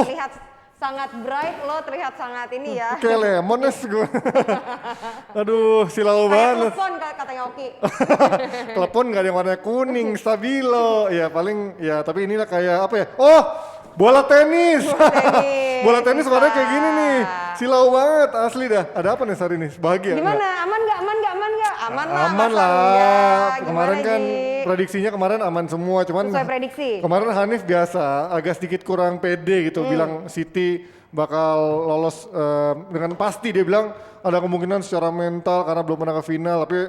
terlihat sangat bright, lo terlihat sangat ini ya. Kayak lemones gue. Aduh, silau Kayak banget. telepon katanya Oki. Telepon gak ada yang warna kuning, stabilo. Ya paling, ya tapi inilah kayak apa ya? Oh, bola tenis. Bola tenis warnanya kayak gini nih. Silau banget, asli dah. Ada apa nih hari ini? Bahagia? Gimana? Enggak? Aman nggak? Aman lah. Aman Mas lah. Arya. Kemarin Gimana, kan Ji? prediksinya kemarin aman semua, cuman Sesuai prediksi. kemarin Hanif biasa agak sedikit kurang pede gitu, bilang City bakal lolos dengan pasti. Dia bilang ada kemungkinan secara mental karena belum pernah ke final, tapi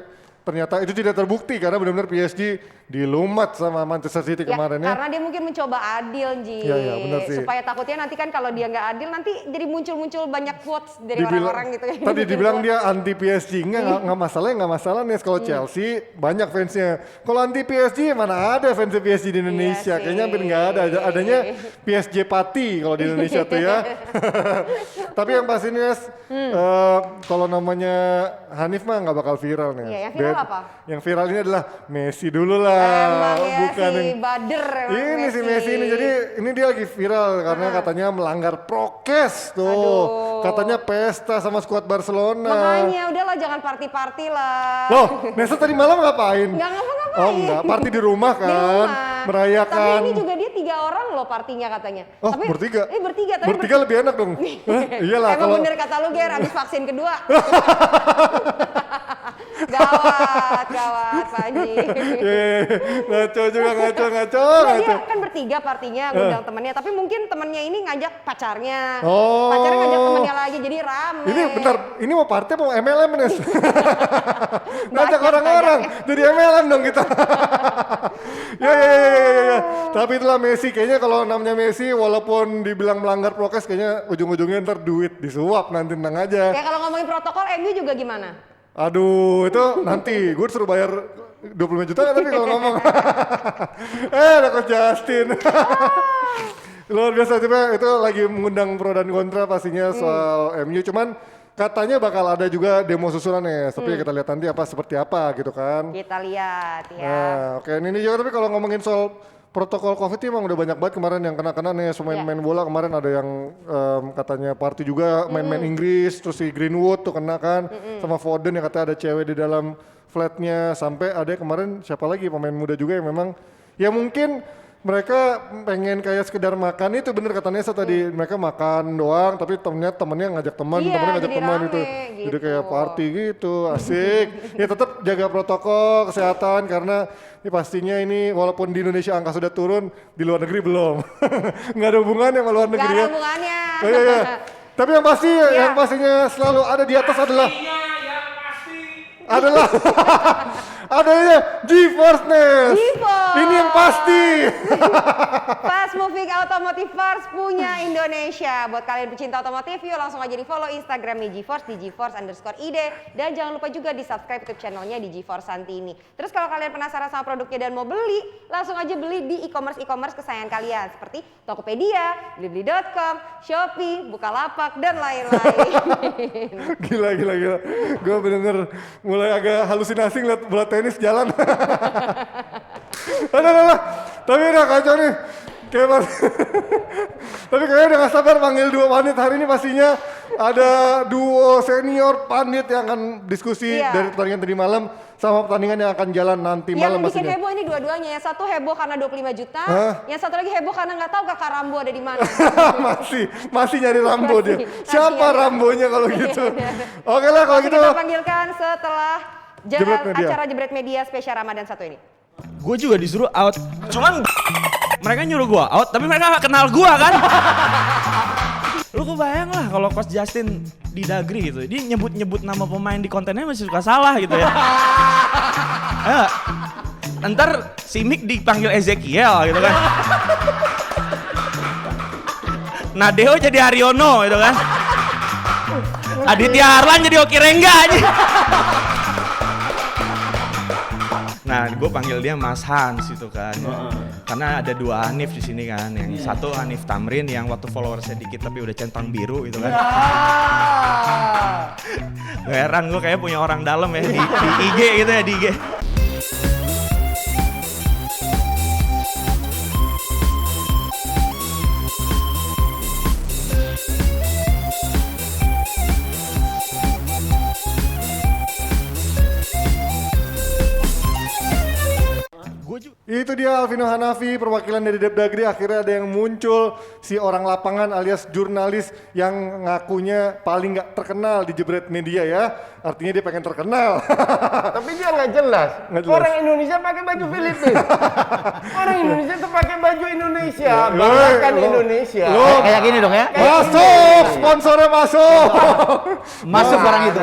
ternyata itu tidak terbukti karena benar-benar PSG dilumat sama Manchester City kemarin ya. Karena dia mungkin mencoba adil, Ji. Iya, benar sih. Supaya takutnya nanti kan kalau dia nggak adil nanti jadi muncul banyak quotes dari orang-orang gitu. Tadi dibilang dia anti PSG, nggak masalah nih kalau Chelsea banyak fansnya. Kalau anti PSG mana ada fans PSG di Indonesia? Iya Kayaknya hampir nggak ada. Adanya PSG Pati kalau di Indonesia tuh ya. Tapi yang pasti nih Mas, kalau namanya Hanif mah nggak bakal viral nih. Iya, yang viral apa? Yang viral ini adalah Messi dulu lah. Emang ya Bukan si yang- Bader emang ini si Messi ini, jadi ini dia lagi viral karena katanya melanggar prokes tuh. Aduh. Katanya pesta sama skuad Barcelona. Makanya udahlah jangan party-party lah. Loh, Nesa tadi malam ngapain? Nggak ngapa-ngapain. Oh enggak, party di rumah kan, Di rumah. merayakan. Tapi ini juga dia 3 orang loh partinya katanya. Oh, tapi, bertiga? Bertiga. Tapi Bertiga lebih enak dong. Iyalah Emang kalau bener kata lu Ger, abis vaksin kedua. Gawat Pak Haji. ngaco juga, ngaco. Nah, dia kan bertiga partinya ngundang temennya, tapi mungkin temennya ini ngajak pacarnya. Oh. Pacarnya ngajak temennya lagi, jadi rame. Ini bentar, ini mau party apa mau MLM Nes? Ngajak orang-orang, jadi MLM dong kita. ya. Tapi itulah Messi, kayaknya kalau namanya Messi walaupun dibilang melanggar prokes kayaknya ujung-ujungnya ntar duit disuap nanti, tenang aja. Kayak kalau ngomongin protokol MU juga gimana? Aduh, itu nanti gue suruh bayar 25 juta tapi kalau ngomong. Ada Coach Justin. Luar biasa, coba itu lagi mengundang pro dan kontra pastinya soal MU, cuman katanya bakal ada juga demo susulan ya, tapi kita lihat nanti seperti apa gitu kan. Kita lihat ya. Nah, oke ini juga, tapi kalau ngomongin soal protokol COVID ini emang udah banyak banget kemarin yang kena-kena nih, main bola kemarin ada yang katanya party juga, main-main Inggris, terus si Greenwood tuh kena kan, sama Foden yang katanya ada cewek di dalam flatnya, sampai ada kemarin siapa lagi pemain muda juga yang memang ya mungkin mereka pengen kayak sekedar makan itu, bener kata Nesa tadi, mereka makan doang tapi temennya ngajak teman, Iya, temennya ngajak jadi teman rame itu. gitu. Jadi kayak party gitu, asik. Ya tetap jaga protokol kesehatan karena ini pastinya ini walaupun di Indonesia angka sudah turun, di luar negeri belum. Nggak ada hubungannya sama luar Gak negeri ada ya. hubungannya. Iya. Tapi yang pasti, yang pastinya selalu ada di atas adalah adanya GeForce Nes. GeForce. Ini yang pasti. Fast Moving Automotive Parts punya Indonesia. Buat kalian pecinta otomotif, yuk langsung aja di follow Instagramnya GeForce di GeForce_id. Dan jangan lupa juga di subscribe YouTube channelnya di GeForce Santini. Terus kalau kalian penasaran sama produknya dan mau beli, langsung aja beli di e-commerce kesayangan kalian. Seperti Tokopedia, Blibli.com, Shopee, Bukalapak, dan lain-lain. Gila. Gue bener-bener mulai agak halusinasi ngeliat bola tenis jalan. Aduh. Tapi udah kacau nih. Tapi kayaknya udah gak sabar panggil dua pandit. Hari ini pastinya ada duo senior pandit yang akan diskusi dari pertandingan tadi malam sama pertandingan yang akan jalan nanti malam Yang bikin pastinya. heboh ini dua-duanya. Yang satu heboh karena 25 juta, yang satu lagi heboh karena nggak tahu kakak Rambo ada di mana. masih nyari Rambo dia. Siapa nyari. Rambonya kalau gitu? Oke lah kalau gitu. Kita panggilkan setelah Jebret Media. acara Jebret Media spesial Ramadan satu ini. Gue juga disuruh out, cuman mereka nyuruh gue out, tapi mereka gak kenal gue kan. Lu kebayang lah kalau Coach Justin di Dagri gitu, dia nyebut-nyebut nama pemain di kontennya masih suka salah gitu ya. Ya, ntar si Mick dipanggil Ezekiel gitu kan. Nadeo jadi Haryono gitu kan. Aditya Harlan jadi Oki Rengga aja. Nah, gue panggil dia Mas Hans itu kan, karena ada dua Hanif di sini kan, yang satu Hanif Tamrin yang waktu followersnya dikit tapi udah centang biru gitu kan. Gak heran gue kayak punya orang dalam ya di IG gitu ya, di IG. Itu dia Alvino Hanafi, perwakilan dari Depdagri. Akhirnya ada yang muncul, si orang lapangan alias jurnalis yang ngakunya paling nggak terkenal di jebret media ya. Artinya dia pengen terkenal. Tapi dia nggak jelas. Orang Indonesia pakai baju Filipina. Orang Indonesia tuh pakai baju Indonesia. Banggakan Indonesia. Kayak gini dong ya. Masuk, sponsornya masuk. Masuk orang itu.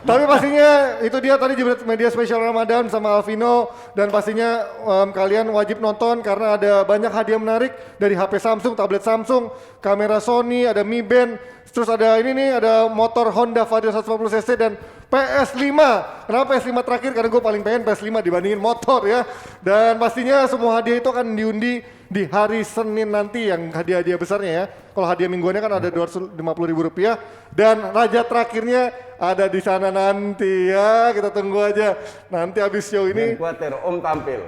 Tapi pastinya itu dia tadi jebret media spesial Ramadan sama Alvino. Dan pastinya kalian wajib nonton karena ada banyak hadiah menarik dari HP Samsung, tablet Samsung, kamera Sony, ada Mi Band, terus ada ini nih, ada motor Honda Vario 150cc dan PS5. Kenapa PS5 terakhir? Karena gue paling pengen PS5 dibandingin motor ya. Dan pastinya semua hadiah itu akan diundi di hari Senin nanti yang hadiah-hadiah besarnya ya. Kalau hadiah mingguannya kan ada Rp250.000 dan raja terakhirnya ada di sana nanti ya. Kita tunggu aja. Nanti habis show ini. Kuatir Om tampil.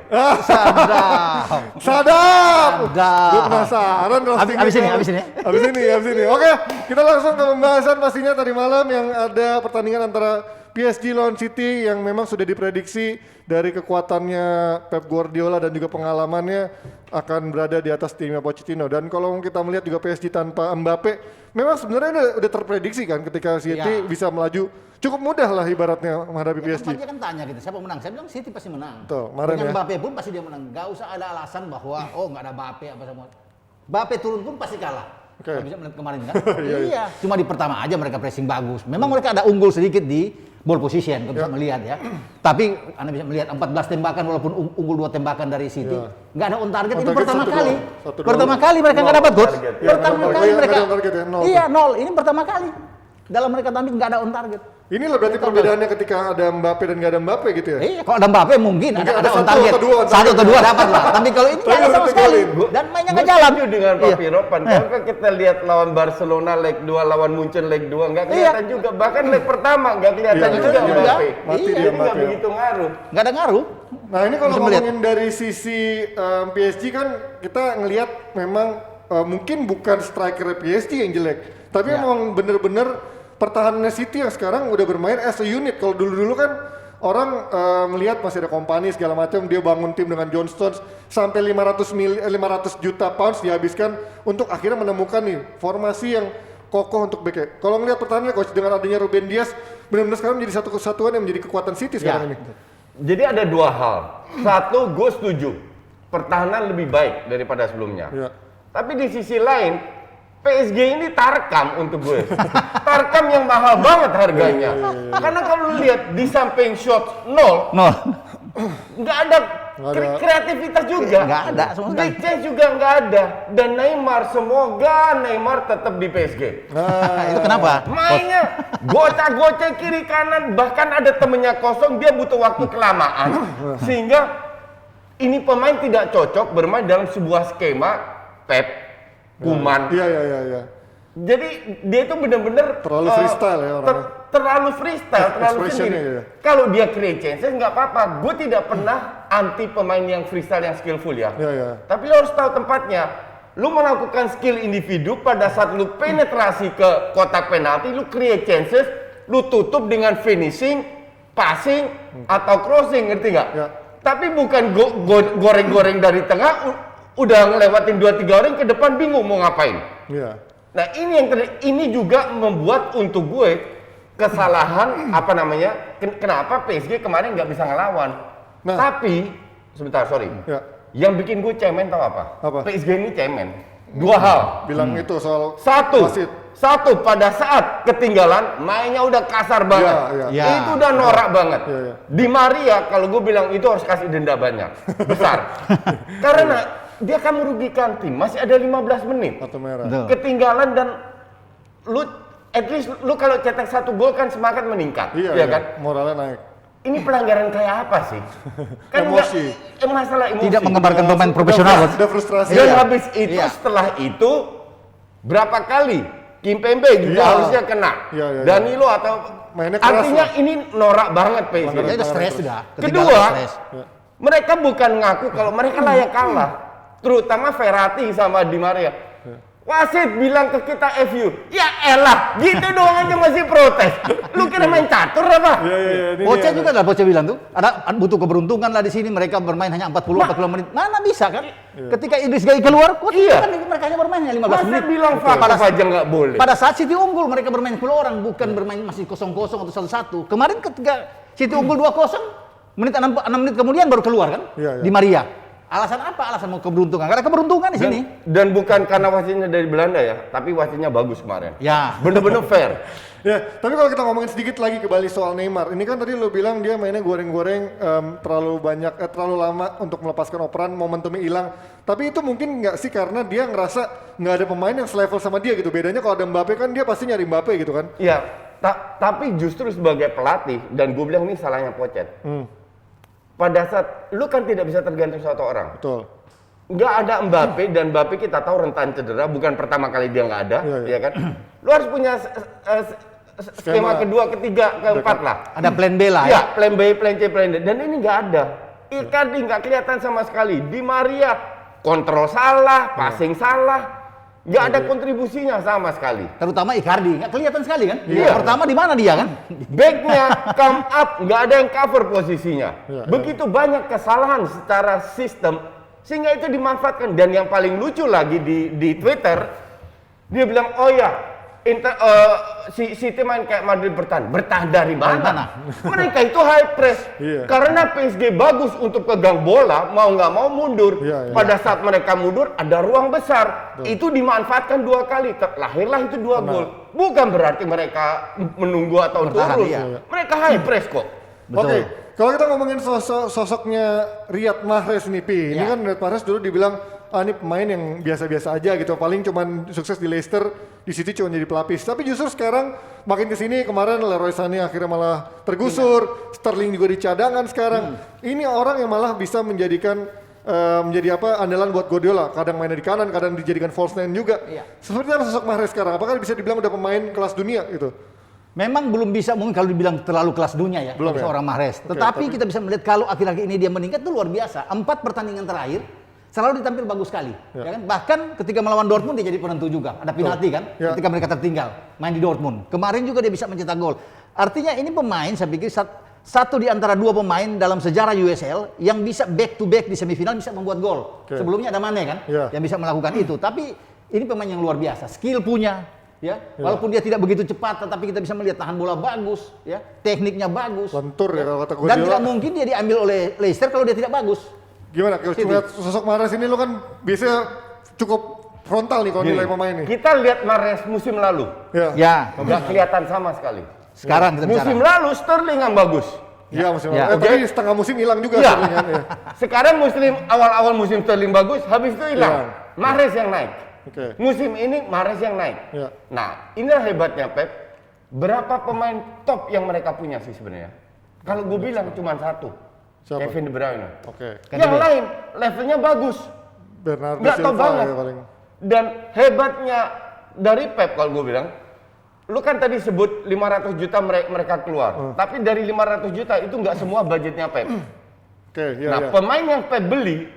Sadap. Gue penasaran kalau Abis ini. Oke, kita langsung ke pembahasan pastinya tadi malam yang ada pertandingan antara PSG lawan City yang memang sudah diprediksi dari kekuatannya Pep Guardiola dan juga pengalamannya akan berada di atas timnya Pochettino. Dan kalau kita melihat juga PSG tanpa Mbappe, memang sebenarnya udah terprediksi kan ketika City bisa melaju cukup mudah lah ibaratnya menghadapi PSG. Dia kan tanya gitu, siapa menang? Saya bilang City pasti menang. Tuh, kemarin dengan ya. Mbappe pun pasti dia menang. Gak usah ada alasan bahwa nggak ada Mbappe apa semua. Mbappe turun pun pasti kalah. Oke. Bisa melihat kemarin kan? Iya. Cuma di pertama aja mereka pressing bagus. Memang mereka ada unggul sedikit di ball position, kalau bisa melihat ya. Tapi Anda bisa melihat 14 tembakan walaupun unggul 2 tembakan dari City. Nggak ada on target. Ini pertama kali. Pertama kali mereka nggak dapat gol. Pertama kali mereka. Iya, 0. Ini pertama kali. Dalam mereka tampil nggak ada on target. Ini loh berarti perbedaannya ketika ada Mbappe dan nggak ada Mbappe gitu ya? Iya, kalau ada Mbappe mungkin ada on satu target. atau dua on Satu atau dua dapat lah. Tapi kalau ini nggak ada sama sekali. Dan mainnya nggak jalan. Setuju dengan Pak Piropan. Kalau kan kita lihat lawan Barcelona leg 2, lawan Munchen leg 2 nggak kelihatan juga. Bahkan leg pertama nggak kelihatan juga Mbappe. Mati dia Jadi nggak Mbappe. begitu ngaruh. Nggak ada ngaruh. Nah ini kalau ngomongin dari sisi PSG kan kita ngelihat memang mungkin bukan striker PSG yang jelek, tapi emang bener-bener pertahanannya City yang sekarang udah bermain as a unit. Kalau dulu-dulu kan orang melihat masih ada kompani segala macam, dia bangun tim dengan John Stones sampai 500 juta pounds dihabiskan untuk akhirnya menemukan nih formasi yang kokoh untuk back. Kalau ngelihat pertahanannya coach dengan adanya Ruben Dias benar-benar sekarang menjadi satu kesatuan yang menjadi kekuatan City sekarang ini. Jadi ada dua hal. Satu, gue setuju. Pertahanan lebih baik daripada sebelumnya. Ya. Tapi di sisi lain, PSG ini tarkam untuk gue. Tarkam yang mahal banget harganya. Karena kalau lu lihat di samping shot 0, nggak ada kreativitas juga. Nggak ada sama sekali. Big change juga nggak ada. Dan Neymar, semoga Neymar tetap di PSG. Itu kenapa? Mainnya gocek-gocek kiri kanan, bahkan ada temennya kosong, dia butuh waktu kelamaan. Sehingga ini pemain tidak cocok bermain dalam sebuah skema Pep. Kuman. Iya. Jadi dia itu benar-benar Terlalu freestyle ya orangnya. Terlalu freestyle, terlalu sendiri. Ya. Kalau dia create chances nggak apa-apa. Gue tidak pernah anti pemain yang freestyle yang skillful ya. Iya. Tapi lo harus tahu tempatnya. Lu melakukan skill individu pada saat lu penetrasi ke kotak penalti, lu create chances, lu tutup dengan finishing, passing atau crossing, ngerti nggak? Ya. Tapi bukan goreng-goreng dari tengah. Udah ngelewatin 2-3 orang ke depan bingung mau ngapain. Iya. Nah ini juga membuat untuk gue kesalahan kenapa PSG kemarin nggak bisa ngelawan. Nah. Tapi sebentar sorry. Ya. Yang bikin gue cemen tau apa? Apa? PSG ini cemen. Dua hal. Bilang itu soal wasit. Satu pada saat ketinggalan mainnya udah kasar banget. Iya. Itu udah norak banget. Iya. Di Maria kalau gue bilang itu harus kasih denda banyak besar. Karena dia akan merugikan tim. Masih ada 15 menit. Kartu merah. Ketinggalan dan lu at least lu kalau cetak 1 gol kan semangat meningkat. Iya kan? Moralnya naik. Ini pelanggaran kayak apa sih? Kan Emosi. Masalah emosi. Tidak menggambarkan pemain profesional. Udah frustrasi. Dan habis itu setelah itu berapa kali Kimpembe juga harusnya kena. Iya. Danilo atau mainnya keras artinya lah. ini norak banget PSG. Dia udah stres sudah. Kedua, mereka bukan ngaku kalau mereka layak kalah. Terutama Verratti sama Di Maria. Wasit bilang ke kita FU, ya elah, gitu doang aja masih protes. Lu kira main catur apa? Iya. Poce juga lah, Poce bilang tuh, ada butuh keberuntungan lah di sini, mereka bermain hanya 40 menit. Mana bisa kan? Ketika Idris Gai keluar, coach kan mereka hanya bermain hanya 15 Masa menit. bilang fakta aja nggak boleh? Pada saat City unggul, mereka bermain 10 orang, bukan bermain masih 0-0 atau 1-1. Kemarin ketika City unggul 2-0, menit 6 menit kemudian baru keluar kan? Iya. Di Maria. Alasan apa? Alasan mau keberuntungan. Karena keberuntungan di sini. Dan bukan karena wasitnya dari Belanda ya, tapi wasitnya bagus kemarin. Ya. Bener-bener fair. Ya, tapi kalau kita ngomongin sedikit lagi kembali soal Neymar, ini kan tadi lo bilang dia mainnya goreng-goreng, terlalu banyak, terlalu lama untuk melepaskan operan, momentumnya hilang. Tapi itu mungkin nggak sih karena dia ngerasa nggak ada pemain yang selevel sama dia gitu. Bedanya kalau ada Mbappe kan dia pasti nyari Mbappe gitu kan? Iya, tapi justru sebagai pelatih, dan gue bilang ini salahnya Pochet. Pada saat, lu kan tidak bisa tergantung satu orang. Betul. Nggak ada Mbappe, dan Mbappe kita tahu rentan cedera, bukan pertama kali dia nggak ada, Iya. ya kan? Lu harus punya skema kedua, ketiga, keempat lah. Ada plan B lah. Ya, plan B, plan C, plan D. Dan ini nggak ada. Icardi nggak kelihatan sama sekali. Di Maria kontrol salah, passing salah, nggak ada kontribusinya sama sekali. Terutama Icardi, nggak kelihatan sekali kan? Iya. Pertama di mana dia kan? Backnya come up, nggak ada yang cover posisinya. Iya. Begitu banyak kesalahan secara sistem, sehingga itu dimanfaatkan. Dan yang paling lucu lagi di Twitter, dia bilang, oh ya, City main kayak Madrid bertahan dari mana? Mereka itu high press. Iya. Karena PSG bagus untuk pegang bola, mau nggak mau mundur. Iya. Pada saat mereka mundur, ada ruang besar. Itu dimanfaatkan 2 kali. Lahirlah itu 2 gol. Bukan berarti mereka menunggu atau Bertahan, turun. iya. Mereka high press kok. Oke, kalau kita ngomongin sosoknya Riyad Mahrez nih, Pi. Ini kan Riyad Mahrez dulu dibilang, ini pemain yang biasa-biasa aja gitu. Paling cuman sukses di Leicester, di City cuma jadi pelapis. Tapi justru sekarang makin kesini, kemarin Leroy Sané akhirnya malah tergusur. Sterling juga di cadangan sekarang. Ini orang yang malah bisa menjadikan menjadi andalan buat Guardiola. Kadang mainnya di kanan, kadang dijadikan false nine juga. Seperti apa sosok Mahrez sekarang? Apakah bisa dibilang udah pemain kelas dunia gitu? Memang belum bisa mungkin kalau dibilang terlalu kelas dunia ya, Belum ya? seorang Mahrez. Oke, Tetapi kita bisa melihat kalau akhir-akhir ini dia meningkat itu luar biasa. 4 pertandingan terakhir selalu ditampil bagus sekali. Ya kan? Bahkan ketika melawan Dortmund dia jadi penentu juga. Ada penalti kan Ya. ketika mereka tertinggal main di Dortmund. Kemarin juga dia bisa mencetak gol. Artinya ini pemain saya pikir satu di antara 2 pemain dalam sejarah USL yang bisa back to back di semifinal bisa membuat gol. Oke. Sebelumnya ada Mane kan Ya. yang bisa melakukan itu. Tapi ini pemain yang luar biasa, skill punya. Ya, walaupun dia tidak begitu cepat, tetapi kita bisa melihat tahan bola bagus, ya, tekniknya bagus. Lentur ya kalau kata Dan Guardiola. tidak mungkin dia diambil oleh Leicester kalau dia tidak bagus. Gimana? Kalau lihat sosok Mahrez ini lo kan biasanya cukup frontal nih kalau nilai pemain nih. Kita lihat Mahrez musim lalu, Ya. Ya, nggak kelihatan sama sekali. sekarang kita bicara. Musim lalu Sterling yang bagus. Iya musim Ya. lalu. Tapi setengah musim hilang juga Iya. Sterling kan, ya. Sekarang awal-awal musim Sterling bagus, habis itu hilang. Hilang. Mahrez yang naik. Oke. Musim ini Mahrez yang naik. Ya. Nah, inilah hebatnya Pep. Berapa pemain top yang mereka punya sih sebenarnya? Kalau gue bilang cuma satu, Siapa? Kevin De Bruyne. Oke. Yang lain levelnya bagus, Bernardo nggak top Silva banget. ya paling. Dan hebatnya dari Pep kalau gue bilang, lu kan tadi sebut 500 juta mereka keluar. Tapi dari 500 juta itu nggak semua budgetnya Pep. Oke, iya. Nah, pemain yang Pep beli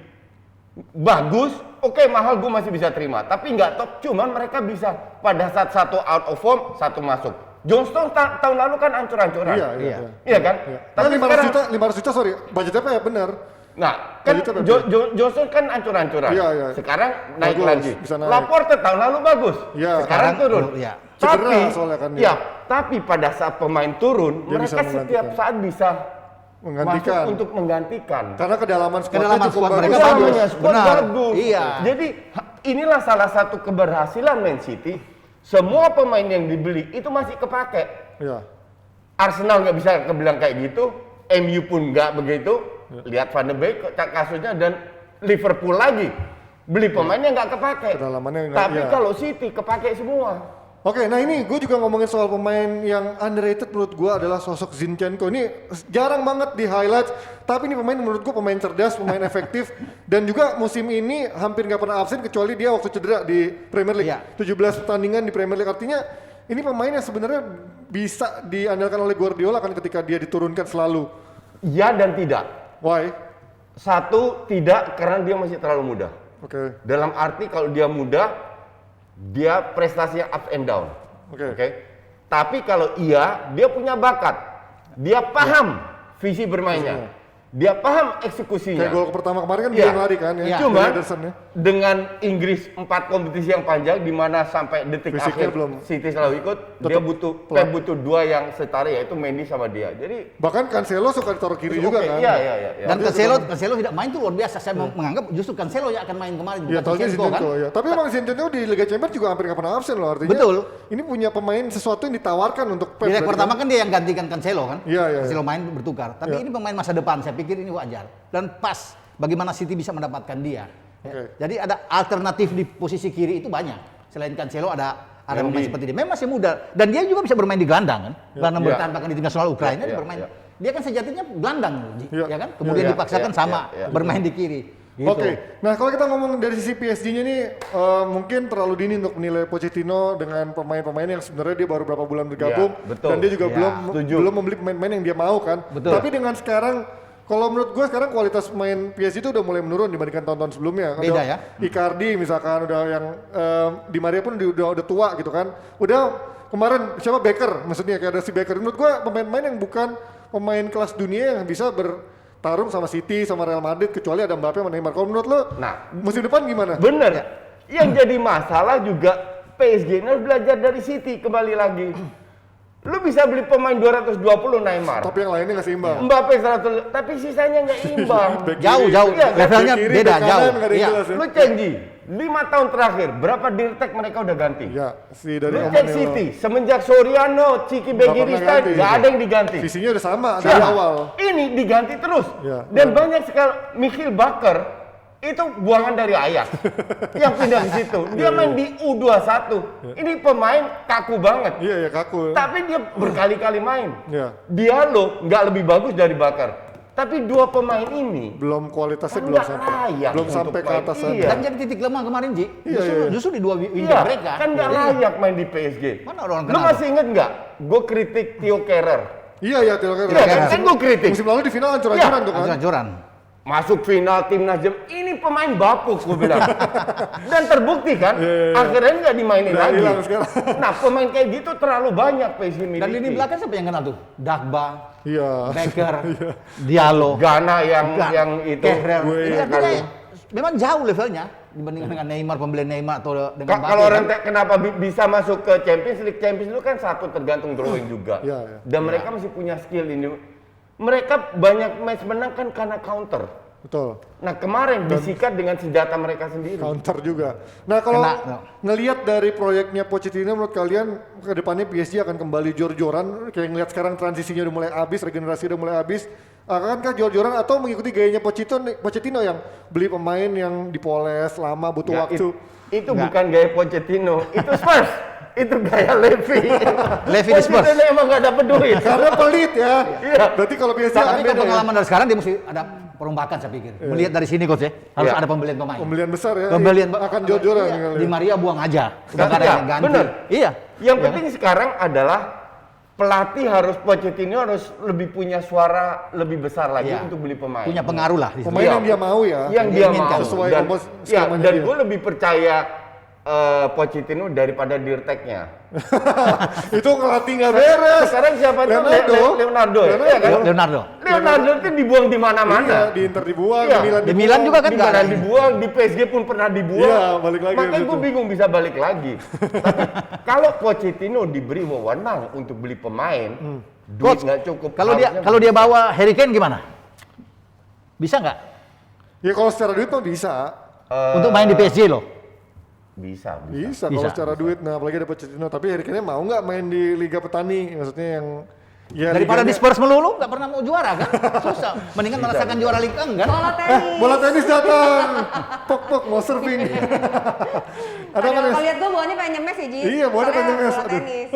bagus, oke, mahal gue masih bisa terima. Tapi nggak top, cuman mereka bisa pada saat satu out of form, satu masuk. John Stones tahun lalu kan ancur-ancuran. Iya. Iya kan? Iya. Tapi 500 juta sorry, budgetnya apa ya benar? Nah, kan Budgetnya John Stones kan ancur-ancuran. Iya. Sekarang naik Bagus, lagi. bisa naik. Laporte tahun lalu bagus. Iya. Sekarang turun. Iya. Cedera soalnya kan dia. Ya, tapi pada saat pemain turun, Dia bisa mereka setiap menggantikan. saat bisa Menggantikan. masuk untuk menggantikan. Karena kedalaman squadnya Kedalaman cukup squad bagus. mereka Kedalamannya bagus. squad Benar. bagus. Iya. Jadi inilah salah satu keberhasilan Man City. Semua pemain yang dibeli itu masih kepake. Iya. Arsenal nggak bisa kebilang kayak gitu, MU pun nggak begitu. Lihat Van de Beek kasusnya, dan Liverpool lagi beli pemain yang nggak kepake. Kedalamannya nggak- Tapi iya. kalau City kepake semua. Oke, nah ini gue juga ngomongin soal pemain yang underrated menurut gue adalah sosok Zinchenko. Ini jarang banget di highlight, tapi ini pemain menurut gue pemain cerdas, pemain efektif, dan juga musim ini hampir nggak pernah absen kecuali dia waktu cedera di Premier League. Iya. 17 pertandingan di Premier League, artinya ini pemain yang sebenarnya bisa diandalkan oleh Guardiola kan ketika dia diturunkan selalu. Ya dan tidak. Why? Satu, tidak, karena dia masih terlalu muda. Oke. Dalam arti kalau dia muda, dia prestasinya up and down. Oke. Tapi kalau dia punya bakat, dia paham visi bermainnya, dia paham eksekusinya. Kayak gol pertama kemarin kan Iya. dia yang lari kan ya. Cuma Dari Ederson ya. dengan Inggris 4 kompetisi yang panjang di mana sampai detik Fisiknya akhir belum. City selalu ikut, dia Tetap butuh 2 yang setara yaitu Mendy sama dia. Jadi Bahkan Cancelo suka ditaruh kiri juga oke, kan. Iya. Dan Cancelo tidak main tuh luar biasa. Saya menganggap justru Cancelo yang akan main kemarin. Iya, bukan tahunya Zinchenko, Zinchenko ya. Tapi emang Zinchenko di Liga Champions juga hampir nggak pernah absen loh, artinya. Betul. Ini punya pemain sesuatu yang ditawarkan untuk Pep. Di leg berarti pertama kan dia yang gantikan Cancelo kan. Iya. Cancelo main bertukar. Tapi Iya. ini pemain masa depan, saya pikir ini wajar. Dan pas bagaimana City bisa mendapatkan dia. Ya. Oke. Jadi ada alternatif di posisi kiri itu banyak. Selain Cancelo ada pemain seperti dia. Memang masih muda dan dia juga bisa bermain di gelandang kan. Karena bertahan bahkan di tim nasional Ukraina dia bermain. Dia kan sejatinya gelandang, ya kan? Kemudian dipaksakan sama bermain di kiri. Gitu. Oke, nah kalau kita ngomong dari sisi PSG-nya nih, mungkin terlalu dini untuk menilai Pochettino dengan pemain-pemain yang sebenarnya dia baru berapa bulan bergabung, Iya, betul. dan dia juga Iya, belum membeli pemain-pemain yang dia mau kan. Betul. Tapi dengan sekarang, kalau menurut gue sekarang kualitas pemain PSG itu udah mulai menurun dibandingkan tahun-tahun sebelumnya. Beda ya. Icardi misalkan udah yang Di Maria pun udah tua gitu kan. Udah kemarin siapa Becker, maksudnya kayak ada si Becker. Menurut gue pemain-pemain yang bukan pemain kelas dunia yang bisa bertarung sama City, sama Real Madrid, kecuali ada Mbappe sama Neymar. Kalau menurut lo, musim depan gimana? bener. Yang jadi masalah juga PSG ini harus belajar dari City kembali lagi. Lu bisa beli pemain 220 Neymar. Tapi yang lainnya nggak seimbang. Mbappe 100, tapi sisanya nggak imbang. Back Jauh, kiri, jauh. Iya, Levelnya back kiri, beda, back kanan, jauh. nggak ada yang Iya. jelas ya. Lu Cengi, 5 tahun terakhir berapa dirtek mereka udah ganti? Ya, si dari Lu Oman cek City, semenjak Soriano, Ciki Begiristain, nggak ada yang diganti. Visinya udah sama dari Siapa? awal. Ini diganti terus. Ya, Dan ya. banyak sekali Michiel Bakker itu buangan dari Ajax yang pindah ke situ. Dia main di U21. Ini pemain kaku banget. Iya ya kaku. Tapi dia berkali-kali main. Ya. Diallo nggak lebih bagus dari Bakker. Tapi dua pemain ini Belum kualitasnya kan belum nggak sampai. layak Belum untuk sampai ke main. atas Iya. sana. Dan jadi titik lemah kemarin Ji. Iya, iya. Justru di dua winger Iya, mereka. kan nggak Iya. layak main di PSG. Mana orang Lu kenal? masih inget nggak? Gue kritik Theo Kehrer. Iya ya, Theo Iya Kehrer. kan gue kritik. Musim lalu di final hancur-hancuran Iya. tuh kan. Hancur-hancuran. Masuk final timnas jam ini pemain bapuk gue bilang. Dan terbukti kan, akhirnya nggak dimainin Udah lagi. hilang sekarang. Nah pemain kayak gitu terlalu banyak PSG miliki. Dan lini belakang siapa yang kenal tuh? Dagba, Iya. Becker, Diallo, Ghana yang itu. Kehrer. Gue Ini iya, artinya kan. memang jauh levelnya dibandingkan dengan Neymar, pembelian Neymar atau dengan Kalau Mbappe, orang kan? kenapa bisa masuk ke Champions League? Champions League kan satu tergantung drawing juga. Iya, iya. Dan mereka masih punya skill ini. Mereka banyak match menang kan karena counter. Betul. Nah kemarin disikat dengan senjata mereka sendiri. Counter juga. Nah kalau Kena. ngelihat dari proyeknya Pochettino, menurut kalian ke depannya PSG akan kembali jor-joran? Kayak ngelihat sekarang transisinya udah mulai habis, regenerasi udah mulai habis. Akankah jor-joran atau mengikuti gayanya Pochettino yang beli pemain yang dipoles lama, butuh Ya, waktu? itu bukan gaya Pochettino, itu Spurs. Itu gaya Levy. Levy di Spurs. Pochettino emang gak dapet duit. Karena pelit ya. Iya. Berarti kalau PSG akan Tapi kalau beda ya. pengalaman dari sekarang dia mesti ada perombakan saya pikir. Melihat dari sini coach ya, harus Iya. ada pembelian pemain. Pembelian besar ya. Pembelian akan jor-joran. Iya, kali Di ya. Maria buang aja. Udah Ganti nggak ada ya? yang ganti. Bener. Iya. Yang penting sekarang adalah pelatih harus Pochettino harus lebih punya suara lebih besar lagi Iya. untuk beli pemain. Punya pengaruh lah di situ. Pemain Iya. yang dia mau ya. Yang Dia dia inginkan. mau. Sesuai Dan, skemanya dan dia. gue lebih percaya Pochettino daripada Dirteknya. Itu ngelatih nggak beres. Sekarang siapa tuh? Leonardo. Leonardo ya? Iya kan? Leonardo. Leonardo itu dibuang di Iya, mana-mana. di Inter dibuang, Iya. di Milan Di Milan juga kan Di nggak mana ada. dibuang, di PSG pun pernah dibuang. Iya, balik lagi Makanya gitu. gue bingung bisa balik lagi. Tapi kalau Pochettino diberi wewenang untuk beli pemain, duit Coach, nggak cukup. Kalau Harusnya dia bawa Harry Kane gimana? Bisa nggak? Ya kalau secara duit mah bisa. Untuk main di PSG loh. bisa. Bisa kalau secara duit. Nah, apalagi ada Pochettino. Tapi Harry Kane mau nggak main di Liga Petani? Maksudnya yang ya Daripada di liganya- Spurs melulu nggak pernah mau juara kan? Susah. Mendingan merasakan juara Liga kan? Bola tenis. bola tenis datang. Pok mau surfing. Ada apa nih? Kalau lihat gue bawahnya pengen nyemes ya, Ji. Iya, bawahnya pengen Soalnya nyemes. bola Aduh. tenis.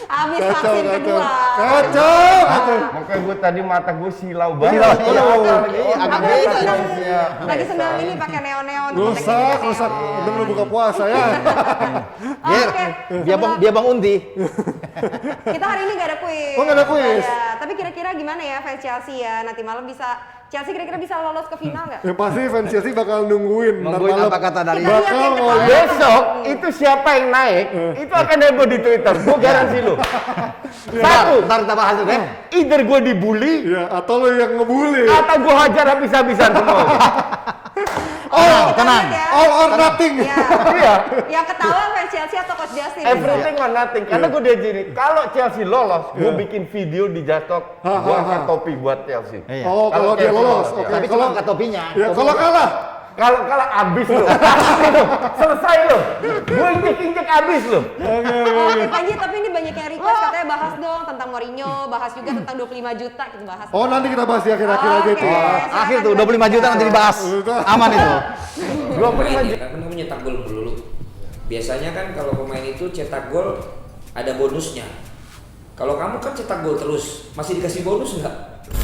Habis Kacau, vaksin kacau. kedua. Kacau. Makanya gue tadi mata gue silau banget. Silau, iya. Iya, Agak Aku beda. lagi senang ini pakai neon-neon. Rusak. Udah belum buka puasa ya. Oke. Dia bang Unti. Kita hari ini nggak ada kuis. Oh, nggak ada kuis? Tapi kira-kira gimana ya fans Chelsea ya nanti malam bisa Chelsea kira-kira bisa lolos ke final nggak? Yang pasti fans Chelsea bakal nungguin. Ntar Nungguin malam apa kata dari Kita lihat bakal yang mau ketawa. Besok itu siapa yang naik, itu akan heboh di Twitter. Gue garansi lu. Satu, ntar kita bahas itu kan. either gue dibully ya atau lo yang ngebully. atau gue hajar habis-habisan semua. Tenang. Ya. All or nothing. Ya. Iya. Yang ketawa fans Chelsea atau Coach Justin? Everything or nothing. Karena gue dia gini, kalau Chelsea lolos, gue bikin video di Jastok, gue angkat topi buat Chelsea. Iya. Oh, kalau dia Chelsea lolos. ya. Oke. Tapi cuma angkat topinya. Ya kalau kalah. Kalau abis lo, selesai lo. Gue injek abis lo. Oke Panji, tapi ini banyak yang request katanya bahas dong tentang Mourinho, bahas juga tentang 25 juta kita bahas. Oh, nanti kita bahas di akhir-akhir aja itu. Oke. Akhir tuh 25 juta nanti dibahas. Aman itu. Pemain ya, kan kamu nyetak gol dulu. Biasanya kan kalau pemain itu cetak gol ada bonusnya. Kalau kamu kan cetak gol terus, masih dikasih bonus nggak?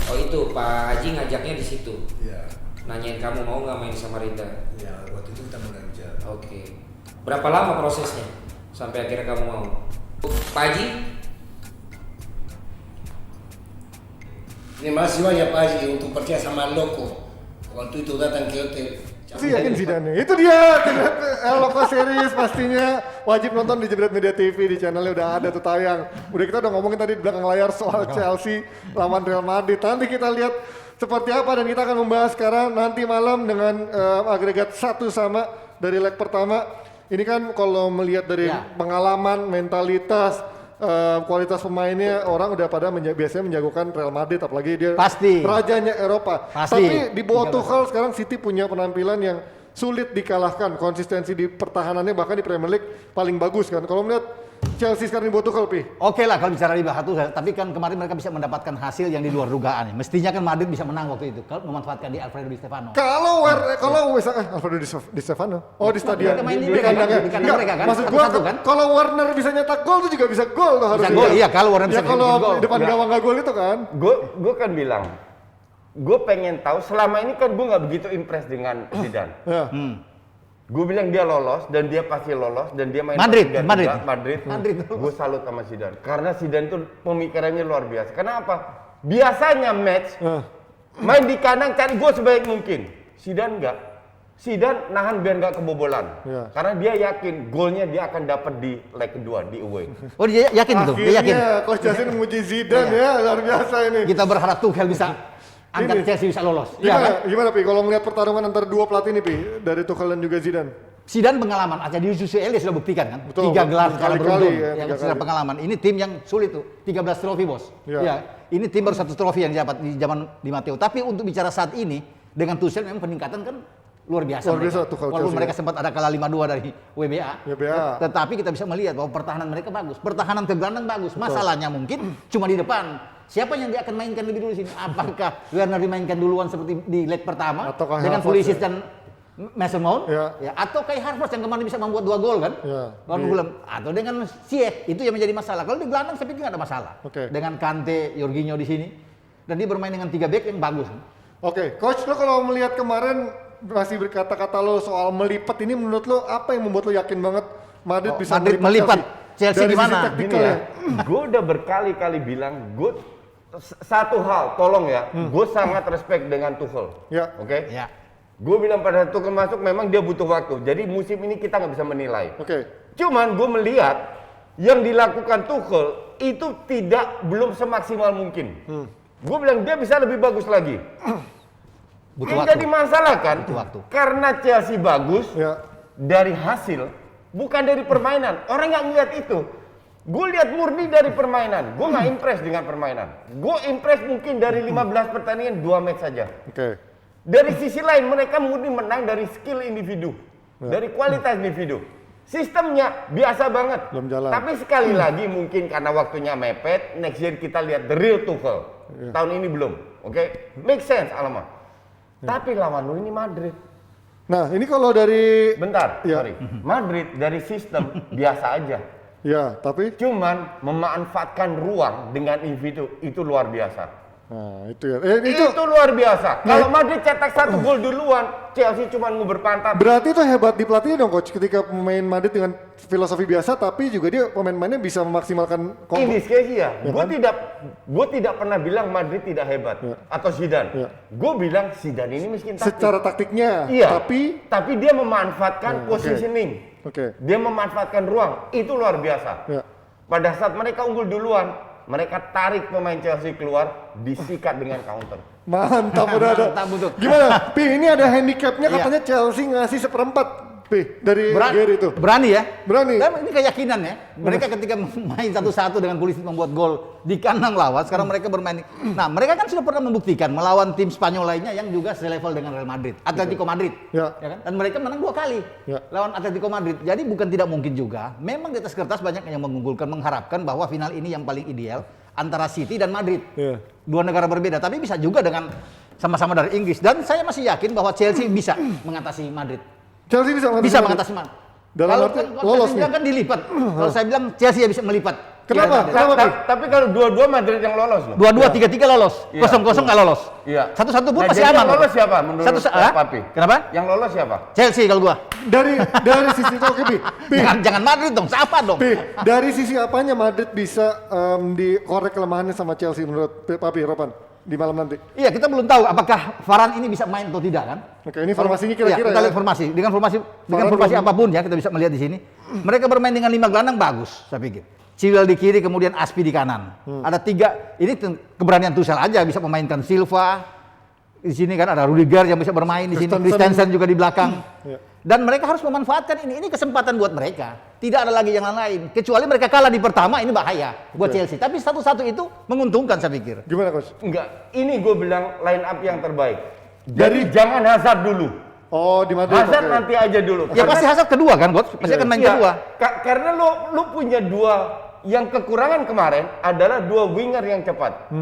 Oh itu Pak Haji ngajaknya di situ. Iya, Nanyain kamu mau nggak main sama Rita? ya waktu itu kita mulai bicara. Oke. Berapa lama prosesnya sampai akhirnya kamu mau? Pak Haji? Terima kasih banyak Pak Haji untuk percaya sama Loko. Waktu itu datang ke hotel. Sih yakin Zidane. Itu dia Loko series pastinya wajib nonton di Jebret Media TV di channelnya udah ada tuh tayang. Udah kita udah ngomongin tadi di belakang layar soal Chelsea lawan Real Madrid. Nanti kita lihat seperti apa dan kita akan membahas sekarang nanti malam dengan agregat 1 sama dari leg pertama. Ini kan kalau melihat dari Ya. pengalaman, mentalitas, kualitas pemainnya orang udah pada biasanya menjagokan Real Madrid apalagi dia Pasti. rajanya Eropa. Pasti. Tapi di bawah Tuchel sekarang City punya penampilan yang sulit dikalahkan, konsistensi di pertahanannya bahkan di Premier League paling bagus kan. Kalau melihat Chelsea sekarang di bawah Tuchel, Pi. Oke lah kalau bicara di Bahatu, tapi kan kemarin mereka bisa mendapatkan hasil yang di luar dugaan. Mestinya kan Madrid bisa menang waktu itu kalau memanfaatkan di Alfredo Di Stefano. Kalau Alfredo Di Stefano, oh di stadion Mereka main di di mereka kan, kandangnya. di kandang Enggak, mereka kan, maksud gua 1-1 kan? kalau Warner bisa nyetak gol tuh juga bisa gol tuh harusnya. gol, iya, kalau Warner bisa ya, kalau bikin gol. di depan Enggak. gawang nggak gol itu kan. Gue kan bilang, gue pengen tahu selama ini kan gue nggak begitu impress dengan Zidane. Ya. Gue bilang dia lolos dan dia pasti lolos dan dia main Madrid, 4-3-3. Madrid. Madrid. Gue salut sama Zidane karena Zidane tuh pemikirannya luar biasa. Kenapa? Biasanya match main di kandang cari gol sebaik mungkin. Zidane enggak. Zidane nahan biar nggak kebobolan. Ya. Karena dia yakin golnya dia akan dapat di leg kedua di away. Oh dia yakin itu, dia yakin. Akhirnya Coach Justin memuji Zidane ya, luar biasa ini. Kita berharap Tuchel bisa angkat Ini. Chelsea bisa lolos. Iya kan? Gimana Pi? Kalau ngeliat pertarungan antara dua pelatih ini Pi, dari Tuchel dan juga Zidane. Zidane pengalaman, aja di UCL dia sudah buktikan kan. Betul, 3 gelar secara berkali-kali beruntun, ya, yang 3 sudah kali. pengalaman. Ini tim yang sulit tuh, 13 trofi bos. Ya. Ya, ini tim baru 1 trofi yang dapat di zaman Di Matteo. Tapi untuk bicara saat ini dengan Tuchel memang peningkatan kan luar biasa. Luar biasa mereka. Tuchel Walaupun Chelsea, mereka ya. sempat ada kalah 5-2 dari WBA. WBA. Tetapi kita bisa melihat bahwa pertahanan mereka bagus. Pertahanan ke gelandang bagus. Masalahnya mungkin cuma di depan. Siapa yang dia akan mainkan lebih dulu sini? Apakah Werner dimainkan duluan seperti di leg pertama Ataukah dengan Havertz, Pulisic ya? dan Mason Mount? Ya. Atau kayak Havertz yang kemarin bisa membuat 2 gol kan? Ya. Lawan Fulham. Atau dengan Ziyech, itu yang menjadi masalah. Kalau di gelandang saya pikir nggak ada masalah. Oke. Dengan Kante, Jorginho di sini. Dan dia bermain dengan 3 back yang bagus. Oke, Coach lo kalau melihat kemarin masih berkata-kata lo soal melipat ini menurut lo apa yang membuat lo yakin banget Madrid bisa Madrid melipat Chelsea Dari di sisi mana? taktikal Gini ya. ya, gue udah berkali-kali bilang, satu hal, tolong ya, gue sangat respect dengan Tuchel. Ya. Oke? Ya. Gue bilang pada Tuchel masuk, memang dia butuh waktu. Jadi musim ini kita nggak bisa menilai. Oke. Cuman gue melihat yang dilakukan Tuchel itu belum semaksimal mungkin. Gue bilang dia bisa lebih bagus lagi. Butuh Yang waktu. jadi masalah kan, Butuh waktu. karena Chelsea bagus Ya. dari hasil, bukan dari permainan. Orang nggak ngeliat itu. Gue lihat murni dari permainan. Gue nggak impress dengan permainan. Gue impress mungkin dari 15 pertandingan 2 match saja. Oke. Dari sisi lain mereka murni menang dari skill individu, dari kualitas individu. Sistemnya biasa banget. Belum jalan. Tapi sekali lagi mungkin karena waktunya mepet, next year kita lihat the real Tuchel. Tahun ini belum, oke? Make sense, alamak. Tapi lawan lu ini Madrid. Nah, ini kalau dari Bentar, Ya. sorry. Madrid dari sistem biasa aja. ya, tapi Cuman memanfaatkan ruang dengan individu itu luar biasa. Nah, itu ya. Itu luar biasa. Kalau Madrid cetak 1 gol duluan, Chelsea cuma nguber pantat. Berarti itu hebat di pelatihnya dong coach, ketika pemain Madrid dengan filosofi biasa tapi juga dia pemain-pemainnya bisa memaksimalkan In this case ya, Ya gue kan? tidak pernah bilang Madrid tidak hebat atau Zidane. Gue bilang Zidane ini miskin taktik. secara taktiknya, Iya. tapi dia memanfaatkan oke. positioning. Oke. Dia memanfaatkan ruang. Itu luar biasa. Ya. Pada saat mereka unggul duluan, mereka tarik pemain Chelsea keluar, disikat dengan counter. Mantap udah ada. Mantap, betul. Gimana? Pi, ini ada handicapnya Iya. katanya Chelsea ngasih 1/4 Pi dari Gary itu. Berani ya? Berani. Dan ini keyakinan ya. Mereka ketika main 1-1 dengan Pulisic membuat gol di kandang lawan, sekarang mereka bermain. Nah, mereka kan sudah pernah membuktikan melawan tim Spanyol lainnya yang juga selevel dengan Real Madrid, Atletico Madrid. Ya. Ya kan? Dan mereka menang 2 kali Ya. lawan Atletico Madrid. Jadi bukan tidak mungkin juga. Memang di atas kertas banyak yang mengunggulkan, mengharapkan bahwa final ini yang paling ideal antara City dan Madrid. Ya. Dua negara berbeda, tapi bisa juga dengan sama-sama dari Inggris. Dan saya masih yakin bahwa Chelsea bisa mengatasi Madrid. Chelsea bisa Mengatasi Madrid. Dalam Kalau arti lolos lolos nih. kan dilipat. Kalau saya bilang Chelsea ya bisa melipat. Kenapa? Iya, Kenapa, Pi? Tapi kalau dua-dua Madrid yang lolos loh. 2-2, 3-3 lolos. Iya. 0-0 nggak lolos. Iya. 1-1 pun Nah, masih jadi aman. yang lolos siapa menurut Papi? Kenapa? Yang lolos siapa? Chelsea kalau gua. Dari sisi itu oke Pi. Pi, Jangan Madrid dong, siapa dong? Pi, dari sisi apanya Madrid bisa dikorek kelemahannya sama Chelsea menurut Papi Ropan di malam nanti? Iya, kita belum tahu apakah Varane ini bisa main atau tidak kan? Oke, ini formasinya Iya, kira-kira kita ya. lihat formasi. Dengan formasi belum- apapun ya kita bisa melihat di sini. Mereka bermain dengan 5 gelandang bagus, saya pikir. Chilwell di kiri, kemudian Aspi di kanan. Ada 3. Ini keberanian Tuchel aja bisa memainkan Silva. Di sini kan ada Rudiger yang bisa bermain di sini. Christensen juga di belakang. Ya. Dan mereka harus memanfaatkan ini. Ini kesempatan buat mereka. Tidak ada lagi yang lain. Kecuali mereka kalah di pertama, ini bahaya buat Chelsea. Tapi 1-1 itu menguntungkan saya pikir. Gimana coach? Enggak, ini gue bilang line up yang terbaik. Jadi jangan Hazard dulu. Oh, di Madrid. Hazard oke. nanti aja dulu. Ya pasti Hazard kedua kan, Bos? Pasti akan main Iya, kedua. karena lu punya 2 yang kekurangan kemarin adalah 2 winger yang cepat.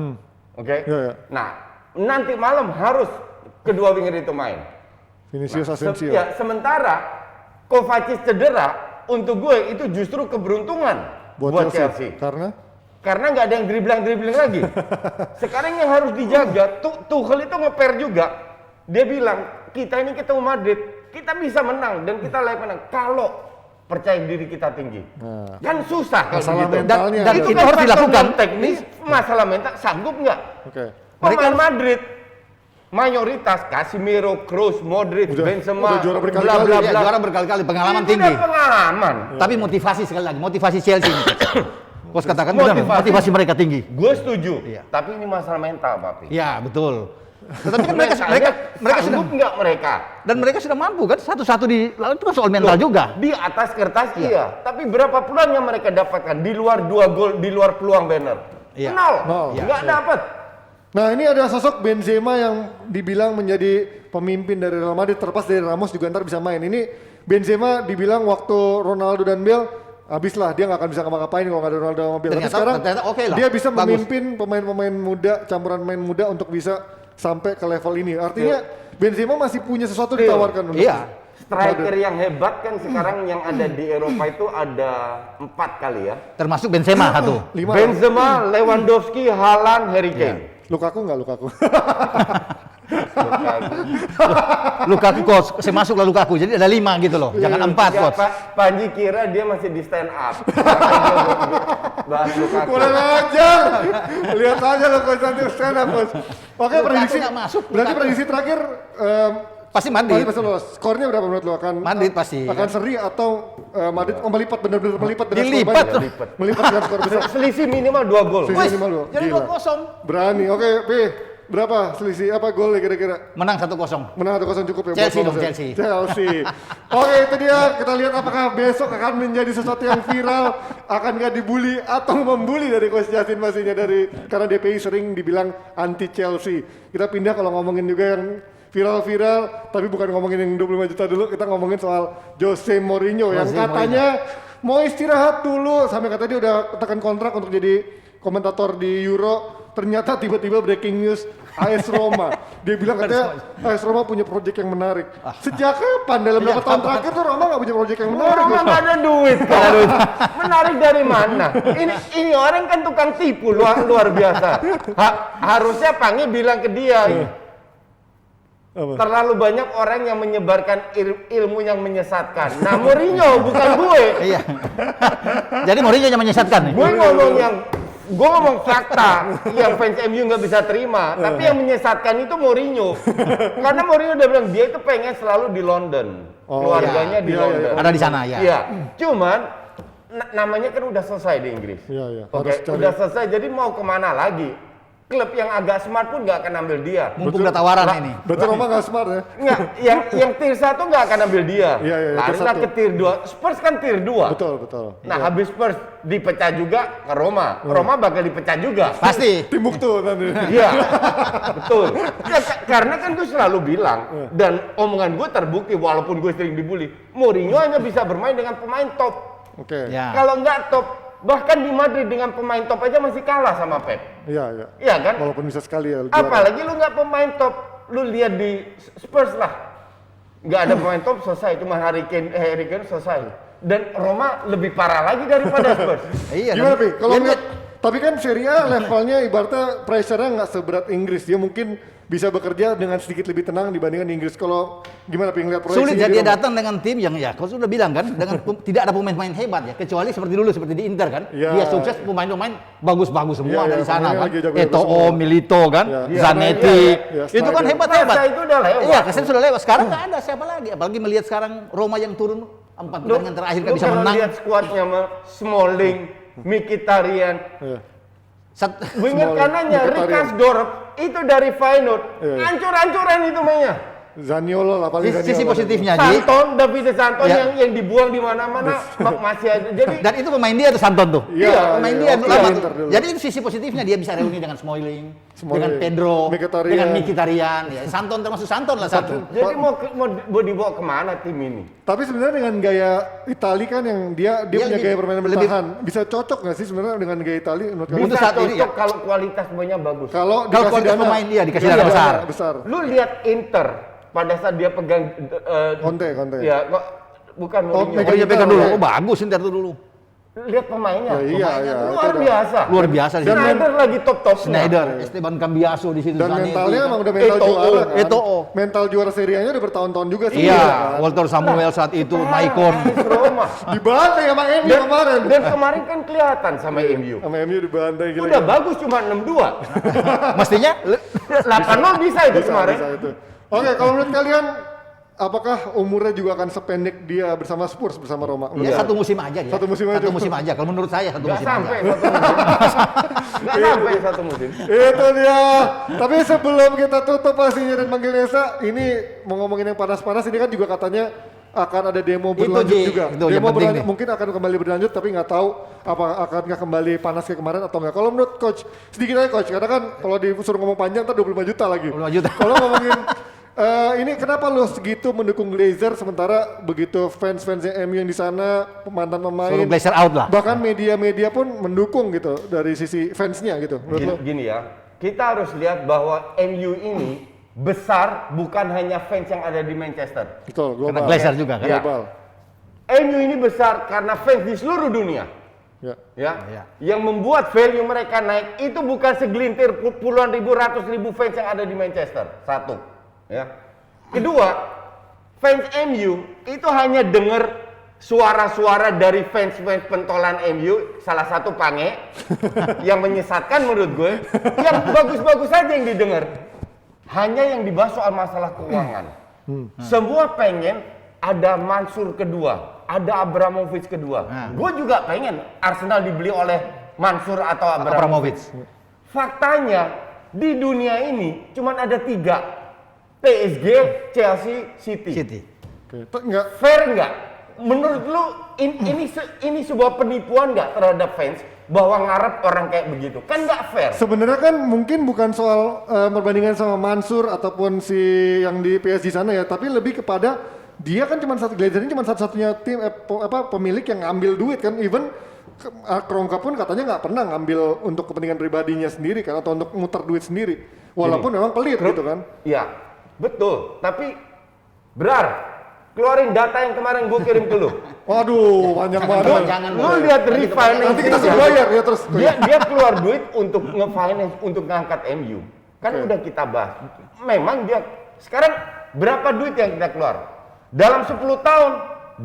Oke? Iya, iya. Nah, nanti malam harus kedua winger itu main. Vinicius Asensio. Ya, sementara Kovacic cedera, untuk gue itu justru keberuntungan buat Chelsea. Karena nggak ada yang dribbling lagi. Sekarang yang harus dijaga, Tuchel itu nge-pair juga. Dia bilang, kita ini ketemu Madrid, kita bisa menang dan kita layak menang kalau percaya diri kita tinggi. Nah. Kan susah kalau Masalah begitu. mentalnya Dan ada. itu kan harus faktor dilakukan. teknis, masalah mental, sanggup nggak? Oke. Pemain Madrid mayoritas Casemiro, Kroos, Modric, udah Benzema, juara berkali-kali. bla bla Iya, bla. juara berkali-kali, pengalaman Itu tinggi. udah pengalaman. Tapi motivasi sekali lagi, motivasi Chelsea ini. Bos katakan benar, motivasi mereka tinggi. Gue setuju. Iya. Tapi ini masalah mental, Papi. Ya, betul. Tetapi kan mereka sudah sanggup nggak mereka? dan mereka sudah mampu kan satu-satu di lawan itu kan soal mental juga. Di atas kertas iya. Tapi berapa peluang yang mereka dapatkan di luar 2 gol, di luar peluang banner? Iya. Nol. Iya. Nggak dapat. Nah, ini ada sosok Benzema yang dibilang menjadi pemimpin dari Real Madrid, terlepas dari Ramos juga ntar bisa main. Ini Benzema dibilang waktu Ronaldo dan Bale habislah, dia nggak akan bisa ngapa-ngapain kalau nggak ada Ronaldo sama Bale. Tapi Ternyata oke lah. dia bisa Bagus. memimpin pemain-pemain muda, campuran pemain muda untuk bisa sampai ke level ini. Artinya Benzema masih punya sesuatu ditawarkan untuk Iya. Striker yang hebat kan sekarang yang ada di Eropa itu ada 4 kali ya. Termasuk Benzema satu. 5. Benzema, Lewandowski, Haaland, Harry Kane. Lukaku nggak Lukaku? Lukaku coach, saya masuk lah Lukaku. Jadi ada 5 gitu loh. Jangan 4 Ya, coach. Panji kira dia masih di stand up. Bahas Lukaku. Kurang ajar. Lihat aja lo coach nanti stand up coach. Oke, Lukaku prediksi. nggak masuk, Berarti Lukaku. prediksi terakhir Pasti Madrid. pasti lolos. Skornya berapa menurut lo? Akan Madrid pasti. Akan seri atau Madrid melipat benar-benar melipat dengan skor Dilipat banyak? tuh. Melipat dengan skor besar. Selisih minimal 2 gol. Selisih Wih, minimal 2. jadi Gila. 2-0. Berani. Oke, P. Berapa selisih apa golnya kira-kira? Menang 1-0. Menang 1-0 cukup ya? Chelsea buat dong, lolos ya? Chelsea. Chelsea. Oke, itu dia. Kita lihat apakah besok akan menjadi sesuatu yang viral, akan nggak dibully atau membuli dari Coach Justin pastinya karena DPI sering dibilang anti Chelsea. Kita pindah kalau ngomongin juga yang viral-viral, tapi bukan ngomongin yang 25 juta dulu, kita ngomongin soal Jose Mourinho yang katanya mau istirahat dulu, sampai katanya dia udah tekan kontrak untuk jadi komentator di Euro. ternyata tiba-tiba breaking news AS Roma. Dia bilang katanya AS Roma punya proyek yang menarik. Sejak kapan dalam beberapa tahun terakhir tuh Roma nggak punya proyek yang menarik? Roma nggak ada duit. Menarik dari mana? Ini orang kan tukang tipu luar biasa. Harusnya Pange bilang ke dia. Terlalu banyak orang yang menyebarkan ilmu yang menyesatkan. Nah, Mourinho bukan gue. Iya. Jadi Mourinho yang menyesatkan nih. Gue ngomong fakta yang fans MU nggak bisa terima, tapi yang menyesatkan itu Mourinho. Karena Mourinho udah bilang dia itu pengen selalu di London, keluarganya di London. Ada di sana ya. Iya. Cuman namanya kan udah selesai di Inggris. Iya. Oke, udah selesai. Jadi mau kemana lagi? Klub yang agak smart pun nggak akan ambil dia. Mumpung udah tawaran ini. Berarti Roma nggak smart ya? Nggak, yang tier 1 nggak akan ambil dia. Iya, Larilah tier ke tier 2. Spurs kan tier 2. Betul. Nah, habis Spurs dipecah juga ke Roma. Roma bakal dipecah juga. Pasti. Timbuk tuh nanti. Iya, betul. Ya, karena kan gue selalu bilang, dan omongan gue terbukti walaupun gue sering dibully, Mourinho hanya bisa bermain dengan pemain top. Oke. Ya. Kalau nggak top, bahkan di Madrid dengan pemain top aja masih kalah sama Pep. Iya. Iya kan? Walaupun bisa sekali ya. Apalagi lu nggak pemain top, lu lihat di Spurs lah. Nggak ada pemain top selesai, cuma Harry Kane selesai. Dan Roma lebih parah lagi daripada Spurs. Iya. Gimana Pi? Kalau Ya, lihat, tapi kan Serie A levelnya ibaratnya pressure-nya nggak seberat Inggris. Dia mungkin bisa bekerja dengan sedikit lebih tenang dibandingkan Inggris. Kalau gimana Pi ngeliat proyeksi? sulit ya dia datang dengan tim yang ya, kau sudah bilang kan, dengan tidak ada pemain-pemain hebat ya, kecuali seperti dulu seperti di Inter kan, Ya. dia sukses pemain-pemain bagus-bagus semua Ya, dari sana pemainnya kan, lagi jago-jago Eto'o, semua. Milito kan, Ya. Zanetti, Ya, itu kan striker. hebat-hebat. Barca itu udah lewat. Iya, kesan sudah lewat. Sekarang nggak ada siapa lagi, apalagi melihat sekarang Roma yang turun 4 pertandingan terakhir kan bisa kalau menang. lihat skuadnya Smalling, Mkhitaryan, winger Smalling, kanannya Mkhitaryan. Rikas Dorp itu dari Feyenoord, Iya. hancur-hancuran itu mainnya. Zaniolo lah paling Sisi Zaniolo. positifnya Ji, Santon, David Santon Ya. yang dibuang di mana-mana masih ada. Jadi dan itu pemain dia tuh Santon tuh. Iya, Pemain iya, dia waktu lama di tuh. Inter dulu. Jadi itu sisi positifnya dia bisa reuni dengan Smalling, dengan Pedro, Mkhitaryan. dengan Mkhitaryan. Ya, Santon termasuk Santon lah satu. jadi mau dibawa kemana tim ini? Tapi sebenarnya dengan gaya Itali kan yang dia Dia punya gaya permainan lebih- bertahan. Bisa cocok nggak sih sebenarnya dengan gaya Itali menurut kamu? Untuk Bisa saat ini, cocok ya. kalau kualitas pemainnya bagus. Kalau Kalau dikasih kualitas dana, pemain dia dikasih iya, dana besar. Lu lihat Inter pada saat dia pegang Conte. Ya, kok Oh, bukan Mourinho. megang Dia Inter pegang dulu. ya. Oh, bagus Inter tuh dulu. Lihat pemainnya. Ya, iya, iya. Luar Itu udah- biasa. Luar biasa sih. Schneider lagi top-topnya. Schneider, Esteban Cambiaso di situ. Dan Zanetti, mentalnya kan. emang udah mental Eto'o, juara kan. Eto'o. Mental juara Serie A-nya udah bertahun-tahun juga sih. Iya, kan? Walter Samuel saat itu, Maicon. AS Roma. Dibantai sama MU kemarin. Dan kemarin kan kelihatan sama MU. Sama MU dibantai gila. Udah bagus cuma 6-2. Mestinya 8-0 bisa itu kemarin. Bisa itu. Oke, kalau menurut kalian apakah umurnya juga akan sependek dia bersama Spurs bersama Roma? ya satu musim aja dia. Satu musim aja. Satu musim aja. Kalau menurut saya satu Gak musim sampai aja. satu musim. Gak sampai satu musim. Itu dia. Tapi sebelum kita tutup pastinya dan manggil Nesa, ini mau ngomongin yang panas-panas ini kan juga katanya akan ada demo berlanjut Ji, juga. itu yang Demo penting berlanjut nih. mungkin akan kembali berlanjut tapi nggak tahu apa akankah kembali panas kayak kemarin atau enggak. Kalau menurut coach, sedikit aja coach, karena kan kalau disuruh ngomong panjang ntar 25 juta lagi. 25 juta. Kalau ngomongin ini kenapa lu segitu mendukung Glazer sementara begitu fans-fansnya MU yang di sana mantan pemain Suruh Glazer out lah. bahkan media-media pun mendukung gitu dari sisi fansnya gitu. Menurut lu? Gini ya, kita harus lihat bahwa MU ini besar bukan hanya fans yang ada di Manchester. Betul, Karena global. Glazer juga kan. Ya. Global. MU ini besar karena fans di seluruh dunia. Ya. Ya, yang membuat value mereka naik itu bukan segelintir puluhan ribu, ratus ribu fans yang ada di Manchester. Satu, ya. Kedua, fans MU itu hanya dengar suara-suara dari fans-fans pentolan MU, salah satu Pange yang menyesatkan menurut gue, yang bagus-bagus saja yang didengar. Hanya yang dibahas soal masalah keuangan. Semua pengen ada Mansur kedua, ada Abramovich kedua. Gue juga pengen Arsenal dibeli oleh Mansur atau Abramovich. Faktanya di dunia ini cuman ada 3, PSG, Chelsea, City. Oke. Enggak. Fair nggak? Menurut lu ini sebuah penipuan nggak terhadap fans bahwa ngarep orang kayak begitu? Kan nggak fair. Sebenarnya kan mungkin bukan soal perbandingan sama Mansur ataupun si yang di PSG sana ya, tapi lebih kepada dia kan cuma satu, Glazer ini cuma satu-satunya tim pemilik yang ngambil duit kan. Even Kroenke pun katanya nggak pernah ngambil untuk kepentingan pribadinya sendiri kan, atau untuk muter duit sendiri. Walaupun memang pelit gitu kan. Iya, betul. Tapi keluarin data yang kemarin gue kirim ke lu. Waduh, panjang banget. Jangan. Lu lihat refinance. Nanti kita suruh bayar ya terus. Dia keluar duit untuk nge-finance untuk ngangkat MU. Kan udah kita bahas. Memang dia sekarang berapa duit yang kita keluar? Dalam 10 tahun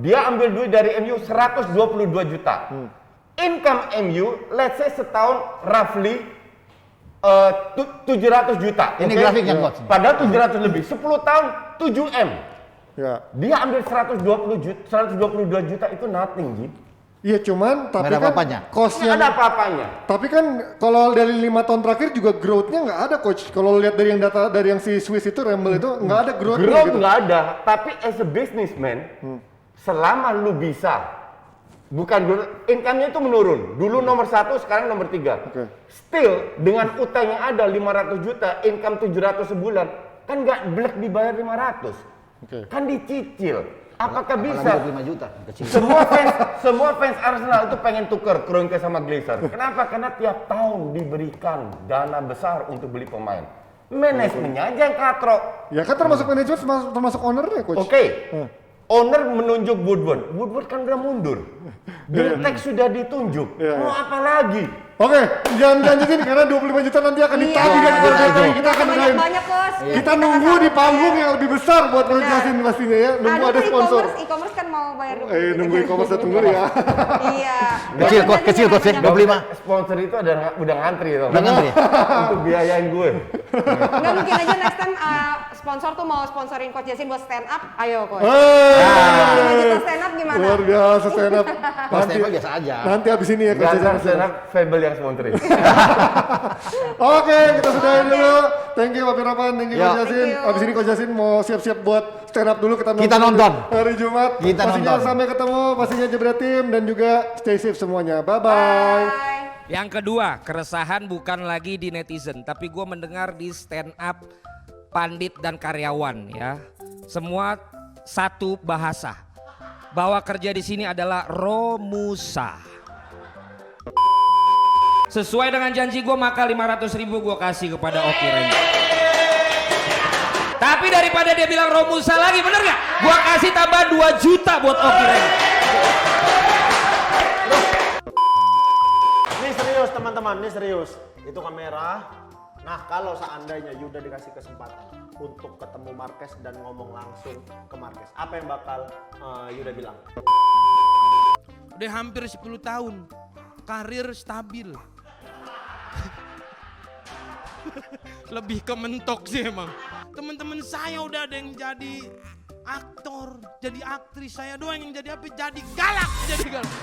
dia ambil duit dari MU 122 juta. Income MU let's say setahun roughly 700 juta. Ini okay? grafiknya, Coach. Padahal 700 lebih. 10 tahun 7M. Ya. Dia ambil 122 juta itu nothing, Ji. Iya cuman tapi Nggak ada kan apa-apanya. cost-nya Nggak ada apa-apanya. tapi kan kalau dari 5 tahun terakhir juga growth-nya nggak ada coach. Kalau lihat dari yang data dari yang si Swiss itu Rembel itu nggak ada growth-nya Growth gitu. nggak ada, tapi as a businessman, selama lu bisa, bukan growth, income-nya itu menurun. Dulu nomor 1, sekarang nomor 3. Oke. Still, dengan utang yang ada 500 juta, income 700 sebulan, kan nggak blek dibayar 500. Oke. Kan dicicil. Apakah Apalagi bisa? 25 juta. Kecil. Semua fans Arsenal itu pengen tuker Kroenke sama Glazer. Kenapa? Karena tiap tahun diberikan dana besar untuk beli pemain. Manajemennya aja yang katrok. Ya kan termasuk manajemen termasuk ownernya coach. Oke. Owner menunjuk Woodward. Woodward kan udah mundur. Biltek sudah ditunjuk. Iya, Mau iya. apa lagi? Oke, jangan lanjutin karena 25 juta nanti akan ditagih dan kita akan udahin. banyak Coach. Kita nunggu di panggung yang lebih besar buat Coach Justin pastinya ya. Nunggu ada sponsor. E-commerce kan mau bayar dulu. Nunggu e-commerce tunggu ya. Iya. Kecil, Coach, kecil, Coach, ya. 25. Sponsor itu udah ngantri tuh. Udah ngantri ya? Untuk biayain gue. Nggak mungkin aja next time sponsor tuh mau sponsorin Coach Justin buat stand up. Ayo Coach. 5 juta stand up gimana? Luar biasa stand up. Kalau stable biasa aja. Nanti abis ini ya Coach Ganteng Justin. stand up Fable yang sponsorin. Oke, kita sudahin dulu. Thank you Pak Pirapan, thank you Ya. Coach Justin. Thank you. Abis ini Coach Justin mau siap-siap buat stand up dulu. Kita nonton. hari Jumat. Kita pastinya nonton. sampai ketemu, pastinya Jebret Team dan juga stay safe semuanya. Bye-bye. Bye. Yang kedua, keresahan bukan lagi di netizen, tapi gue mendengar di stand up pandit dan karyawan ya. Semua satu bahasa. Bahwa kerja di sini adalah Romusa. Sesuai dengan janji gue, maka 500.000 gue kasih kepada Oki Ranger. Tapi daripada dia bilang Romusa lagi, bener gak? Gue kasih tambah 2 juta buat Oki Ranger. Ini serius teman-teman, ini serius. Itu kamera. Nah kalau seandainya Yuda dikasih kesempatan untuk ketemu Marquez dan ngomong langsung ke Marquez, apa yang bakal Yuda bilang? Udah hampir 10 tahun, karir stabil. Lebih ke mentok sih emang. Teman-teman saya udah ada yang jadi aktor, jadi aktris, saya doang yang jadi apa? Jadi galak, jadi galak.